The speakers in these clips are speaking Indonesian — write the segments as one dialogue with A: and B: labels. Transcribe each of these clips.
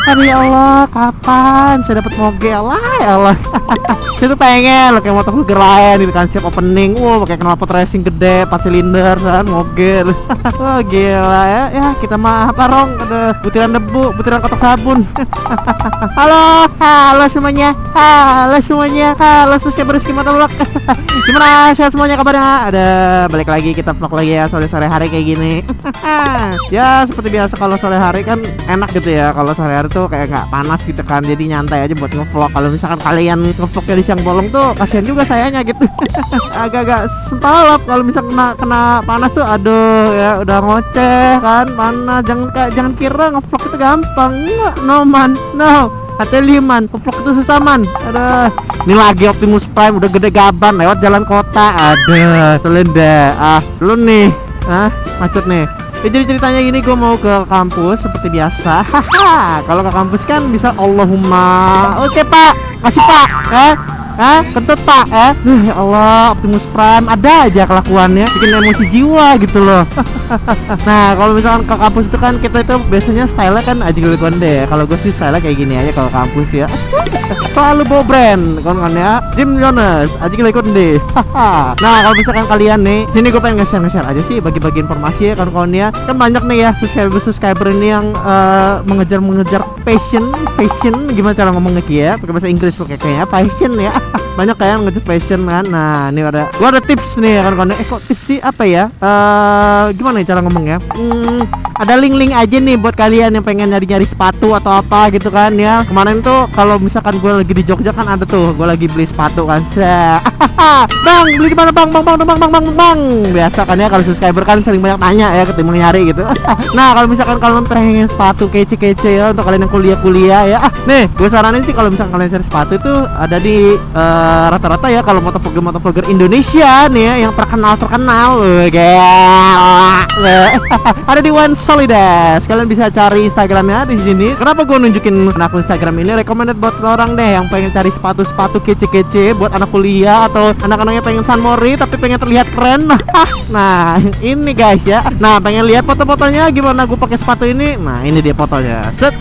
A: Aduh ya Allah, kapan saya dapat moge lah ya Allah. Saya tuh pengen kayak motovlogger lain gitu kan, siap opening, pakai knalpot racing gede 4 silinder kan, moge. Wah gila ya, ya kita mah apa Rong, ada butiran debu, butiran kotak sabun. Halo semuanya, halo subscriber Rizky Motovlog. Gimana sehat semuanya kabarnya? Ada balik lagi kita vlog lagi ya sore hari kayak gini. Ya seperti biasa kalau sore hari kan enak gitu ya, kalau sore hari tuh kayak nggak panas gitu kan, jadi nyantai aja buat ngevlog. Kalau misalkan kalian ngevlognya di siang bolong tuh kasihan juga sayanya gitu. Agak-agak sentalap kalau misalkan kena panas tuh, aduh ya udah ngoceh kan panas. Jangan kira ngevlog itu gampang. No man, no. Hati liman, ngevlog itu susah man. Aduh, ini lagi Optimus Prime udah gede gaban lewat jalan kota. Aduh, selenda. Lu nih, macet nih. Ya, jadi ceritanya gini, gue mau ke kampus seperti biasa. Haha, kalau ke kampus kan bisa Allahumma. Oke pak, kasih pak, kentut pak, ya Allah, Optimus Prime ada aja kelakuannya, bikin emosi jiwa gitu loh. Nah kalau misalkan ke kampus itu kan kita itu biasanya style kan aja konde ya. Kalau gue sih style kayak gini aja kalau kampus ya. Selalu bawa brand kan ya, Jim Jonas aja konde. Nah kalau misalkan kalian nih, sini gue pengen nge-share aja sih, bagi-bagi informasi ya kawan-kawan ya. Kan banyak nih ya subscriber ini yang mengejar passion, gimana cara ngomongnya ya, pakai bahasa Inggris kayaknya passion ya. Banyak kayak ngejar passion kan. Nah ini gua ada tips nih ya kawan-kawan. Kok tips sih apa ya, gimana nih cara ngomongnya? Ada link aja nih buat kalian yang pengen nyari sepatu atau apa gitu kan ya. Kemarin tuh kalau misalkan gue lagi di Jogja kan ada tuh, gue lagi beli sepatu kan. Bang, beli di mana bang? Biasa kan ya, kalau subscriber kan sering banyak nanya ya ketimbang nyari gitu. Nah kalau misalkan kalian pengen sepatu kece ya untuk kalian yang kuliah ya, nih gue saranin sih kalau misalkan kalian cari sepatu itu ada di rata-rata ya, kalau motovlogger Indonesia nih ya, yang terkenal ada di One Solidas. Kalian bisa cari Instagramnya di sini. Kenapa gue nunjukin akun Instagram ini? Recommended buat orang deh yang pengen cari sepatu kece buat anak kuliah atau anak-anaknya pengen San Mori tapi pengen terlihat keren. Nah ini guys ya. Nah pengen lihat foto-fotonya gimana gue pakai sepatu ini? Nah ini dia fotonya. Set.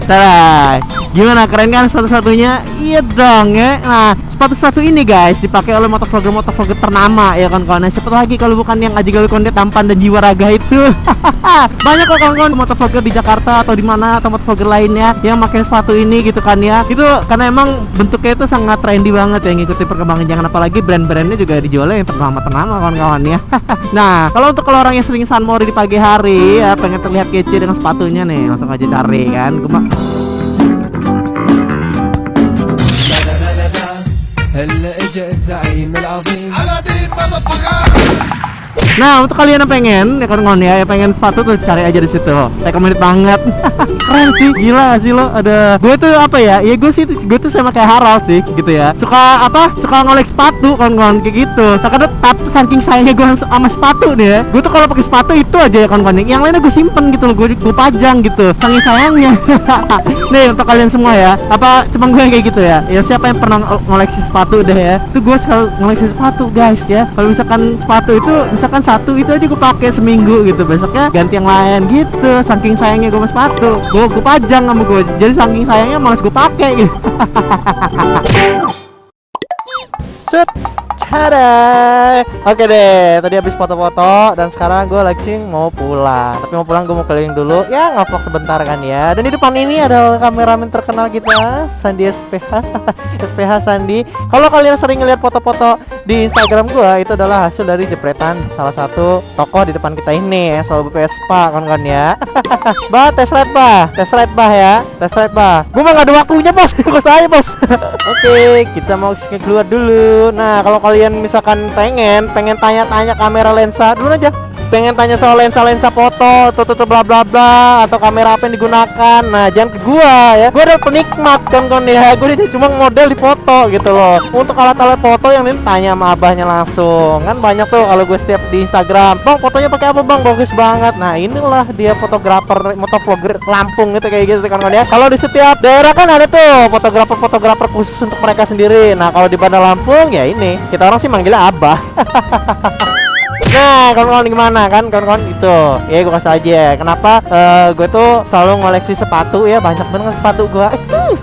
A: Tada, gimana, keren kan sepatu-sepatunya? Iya dong ya. Nah sepatu-sepatu ini guys dipakai oleh motovlogger ternama ya kawan-kawan. Siapa lagi kalau bukan yang Aji Konde tampan dan jiwa raga itu. Banyak kok kawan-kawan motovlogger di Jakarta atau di mana atau motovlogger lainnya yang pakai sepatu ini gitu kan ya. Itu karena emang bentuknya itu sangat trendy banget ya, ngikuti perkembangan zaman, apalagi brand-brandnya juga dijualnya yang ternama kawan-kawan ya. Nah kalau orang yang sering San Mori di pagi hari ya, pengen terlihat kece dengan sepatunya nih, langsung aja cari kan.
B: هلا اجا الزعيم العظيم.
A: Nah untuk kalian yang pengen ya kawan-kawan ya, yang pengen sepatu tuh cari aja di situ. Recommended banget. Keren sih, gila sih lo. Ada gue tuh apa ya? Ya gue tuh sama kayak Harald sih gitu ya. Suka ngolek sepatu kawan-kawan kayak gitu. Tapi saking sayangnya gue sama sepatu deh. Gue tuh kalau pakai sepatu itu aja ya kawan-kawan. Yang lainnya gue simpen gitu loh, gue pajang gitu. Saking sayangnya. Nih untuk kalian semua ya. Apa cuma gue yang kayak gitu ya? Ya siapa yang pernah ngoleksi sepatu deh ya? Itu gue selalu ngoleksi sepatu guys ya. Kalau misalkan sepatu itu misalkan satu itu aja gue pakai seminggu gitu, besoknya ganti yang lain gitu. Saking sayangnya gue sama sepatu, gue pajang sama gue. Jadi saking sayangnya malas gue pakai gitu. Set. Tada. Oke deh, tadi habis foto-foto dan sekarang gue lagi mau pulang. Tapi mau pulang gue mau keliling dulu ya, ngevlog sebentar kan ya. Dan di depan ini ada kameramen terkenal kita, Sandi SPH. SPH Sandi. Kalau kalian sering ngeliat foto-foto di Instagram gua itu adalah hasil dari jepretan salah satu tokoh di depan kita ini ya, Soal Vespa kawan-kawan ya. Bah, tes ride bah ya, tes ride bah. Gua mah nggak ada waktunya bos, ikut saya bos. Oke, kita mau keluar dulu. Nah, kalau kalian misalkan pengen tanya-tanya kamera lensa dulu aja. Pengen tanya soal lensa foto, tuh bla bla bla, atau kamera apa yang digunakan. Nah, jangan ke gua ya. Gua adalah penikmat kan ya. Gua ini cuma model di foto gitu loh. Untuk alat-alat foto yang ini tanya sama abahnya langsung. Kan banyak tuh kalau gue setiap di Instagram. Bang, fotonya pakai apa bang? Bagus banget. Nah, inilah dia fotografer, motovlogger Lampung gitu kayak gitu kan ya. Kalau di setiap daerah kan ada tuh fotografer khusus untuk mereka sendiri. Nah, kalau di Bandar Lampung ya ini kita orang sih manggilnya abah. Nah, kawan-kawan gimana kan kawan-kawan itu ya, gue kasih aja kenapa gue tuh selalu ngoleksi sepatu ya, banyak banget sepatu gue.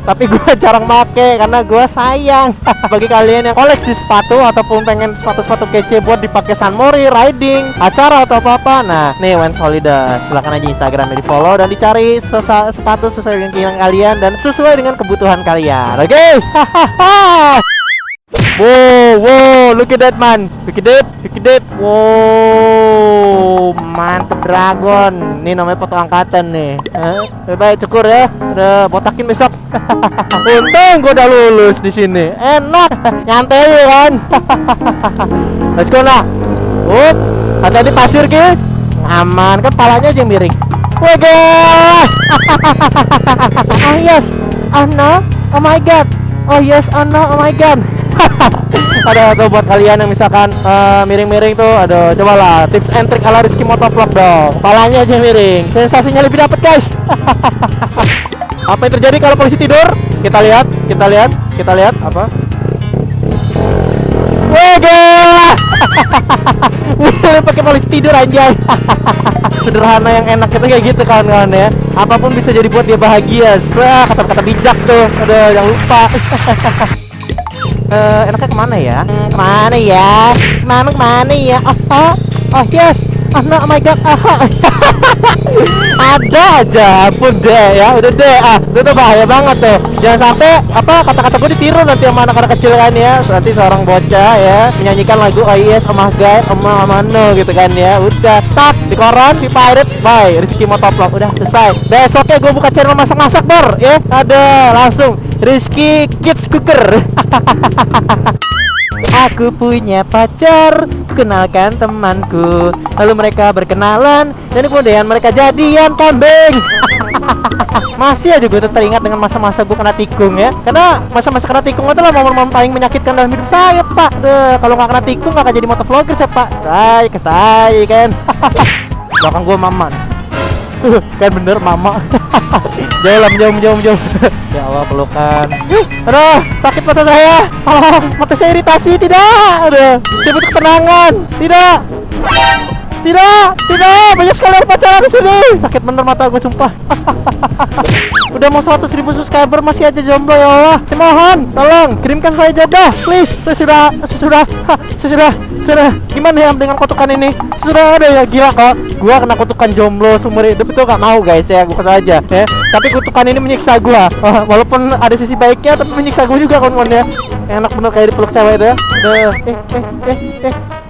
A: Tapi gue jarang make karena gue sayang. Bagi kalian yang koleksi sepatu ataupun pengen sepatu-sepatu kece buat dipakai sunmori, riding, acara atau apa-apa, nah nih Wen Solida, silakan aja Instagramnya di follow dan dicari sepatu sesuai dengan keinginan kalian dan sesuai dengan kebutuhan kalian. Oke. Wow, look at that man. Look at that. Wow, mantep dragon. Ini namanya foto angkatan nih. Baik cukur ya. Udah botakin besok. Untung gue udah lulus di sini. Enak, nyantai kan. Let's go lah. Hati-hati pasir ki. Aman kan, palanya aja yang miring. Wah guys. Oh yes. Oh no. Oh my god. Oh yes. Oh no. Oh my god. Ada tuh buat kalian yang misalkan miring-miring tuh, aduh cobalah tips and trick ala Rizky Motovlog dong. Kepalanya aja miring, sensasinya lebih dapat guys. Apa yang terjadi kalau polisi tidur? Kita lihat apa? Wah, wih, pakai polisi tidur anjay. Sederhana yang enak itu kayak gitu kawan-kawan ya. Apapun bisa jadi buat dia bahagia. Kata-kata bijak tuh. Aduh, jangan lupa. Enaknya kemana ya? Kemana ya? Oh yes. Oh no, oh my god. Ada aja, ampun deh ya. Udah deh, itu bahaya banget tuh. Jangan sampai kata-kata gue ditiru nanti sama anak-anak kecil kan ya. Nanti seorang bocah ya menyanyikan lagu oh yes, oh my god, oh no gitu kan ya. Udah, tak di koran, di pirate, bye. Rizky Motovlog udah selesai. Besoknya gue buka channel masak-masak bar ya. Ada langsung Rizky Kids Cooker. Aku punya pacar, kenalkan temanku. Lalu mereka berkenalan dan kemudian mereka jadian kambing. Masih aja gue teringat dengan masa-masa gue kena tikung ya. Karena masa-masa kena tikung adalah momen-momen paling menyakitkan dalam hidup saya pak. Kalau nggak kena tikung nggak akan jadi motovlogger saya pak. Kesai kan. Belakang gue mama. Kan bener mama. Jauh. Ya Allah, pelukan. Aduh, sakit mata saya. Mata saya iritasi. Tidak. Aduh, saya butuh ketenangan. Tidak. Banyak sekali orang pacaran di sini. Sakit bener mata gue sumpah. Udah mau 100.000 subscriber masih aja jomblo ya Allah. Saya mohon, tolong kirimkan saya jodoh, please. Saya sudah. Gimana ya dengan kutukan ini? Sudah ada ya, gila kok. Gua kena kutukan jomblo seumur hidup itu gak mau guys ya, bukan saja ya. Tapi kutukan ini menyiksa gua. Walaupun ada sisi baiknya tapi menyiksa gua juga kawan-kawan ya. Enak bener kayak dipeluk cewek itu ya.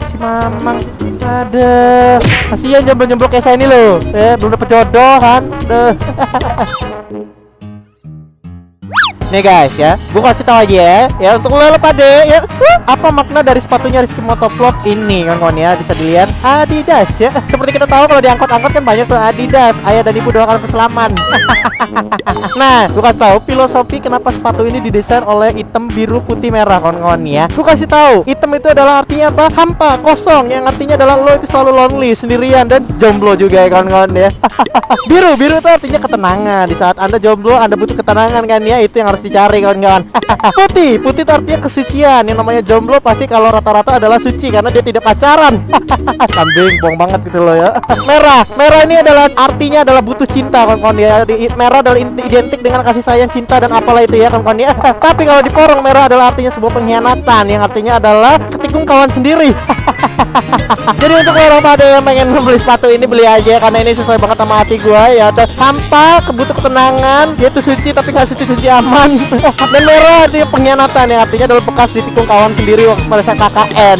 A: Si Mamang. Aduh, kasihan jomblo-jomblo kayak saya ini loh. Belum dapet jodoh kan. Nih guys ya, gue kasih tahu aja ya untuk lo pada ya, apa makna dari sepatunya Rizky Motovlog ini kawan-kawan ya, bisa dilihat Adidas ya. Seperti kita tahu kalau diangkut-angkut kan banyak tuh Adidas, ayah dan ibu doakan perselaman. Nah, gue kasih tahu filosofi kenapa sepatu ini didesain oleh hitam, biru, putih, merah kawan-kawan ya. Gue kasih tahu, hitam itu adalah artinya apa? Hampa, kosong, yang artinya adalah lo itu selalu lonely, sendirian dan jomblo juga ya kawan-kawan ya. Biru itu artinya ketenangan. Di saat Anda jomblo, Anda butuh ketenangan kan ya, itu yang harus dicari kawan-kawan. Putih itu artinya kesucian. Yang namanya jomblo pasti kalau rata-rata adalah suci karena dia tidak pacaran. Kambing, bohong banget gitu loh ya. Merah ini adalah artinya adalah butuh cinta kawan-kawan ya. Merah adalah identik dengan kasih sayang, cinta dan apalah itu ya kawan-kawan ya. Tapi kalau di porong, merah adalah artinya sebuah pengkhianatan, yang artinya adalah ketikung kawan sendiri. Jadi untuk orang pada yang pengen membeli sepatu ini, beli aja karena ini sesuai banget sama hati gua ya. Ada hampa, kebutuh ketenangan, dia tuh suci tapi nggak suci-suci aman. Dan merah artinya pengkhianatan, yang artinya adalah bekas ditikung kawan sendiri. sendiri waktu pada saat KKN.